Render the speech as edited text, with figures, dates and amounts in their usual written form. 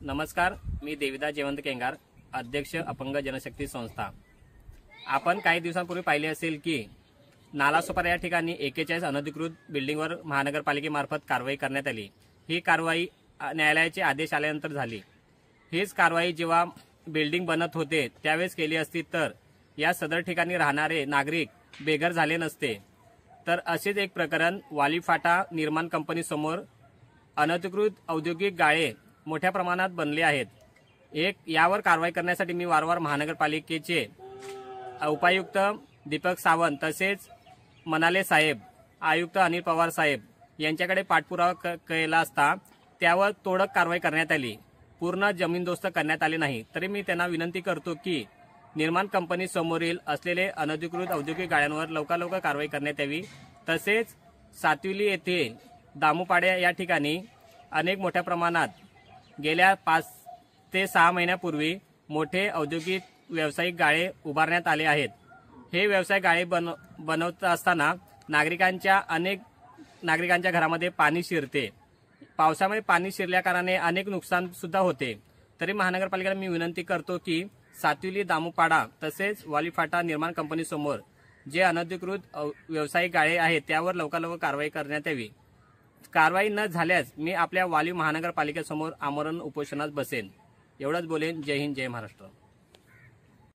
नमस्कार, मी देविदास जयवंत केंगार, अध्यक्ष अपंग जनशक्ती संस्था। आपण काही दिवसांपूर्वी पाहिले असेल की नालासोपारा या ठिकाणी 41 अनधिकृत बिल्डिंगवर महानगरपालिकेमार्फत कारवाई करण्यात आली। ही कारवाई न्यायालयाचे आदेश आल्यानंतर झाली। हीच कारवाई जेव्हा बिल्डिंग बनत होते त्यावेळेस केली असती तर या सदर ठिकाणी राहणारे नागरिक बेघर झाले नसते। तर असेच एक प्रकरण वालीफाटा निर्माण कंपनी समोर अनधिकृत औद्योगिक गाळे मोठ्या प्रमाणात बनले आहेत। यावर कारवाई करण्यासाठी मी वारंवार महानगरपालिकेचे उपायुक्त दीपक सावंत तसेच मनाले साहेब, आयुक्त अनिल पवार साहेब यांच्याकडे पाठपुरावा केला असता त्यावर तोडक कारवाई करण्यात आली। पूर्ण जमीनदोस्त करण्यात आले नाही। तरी मी त्यांना विनंती करतो की निर्माण कंपनी समोरील असलेले अनधिकृत औद्योगिक गाळ्यांवर लवकर कारवाई करण्यात यावी। तसेच सातविली येथे दामुपाड्या या ठिकाणी अनेक मोठ्या प्रमाणात गेल्या 5 ते 6 महिन्यापूर्वी मोठे औद्योगिक व्यावसायिक गाळे उभारण्यात आले आहेत। हे व्यवसाय गाळे बनवत असताना अनेक नागरिकांच्या घरामध्ये पाणी शिरते। पावसामुळे पाणी शिरल्या कारणाने अनेक नुकसान सुद्धा होते। तरी महानगरपालिकेला मी विनंती करतो की सातविली दामुपाडा तसेच वालीफाटा निर्माण कंपनी समोर जे अनधिकृत व्यावसायिक गाळे आहेत त्यावर लवकर कारवाई करण्यात यावी। कारवाई न झाल्यास मी आपल्या वाली महानगरपालिकेसमोर आमरण उपोषणास बसेन। एवढंच बोलेन। जय हिंद, जय महाराष्ट्र।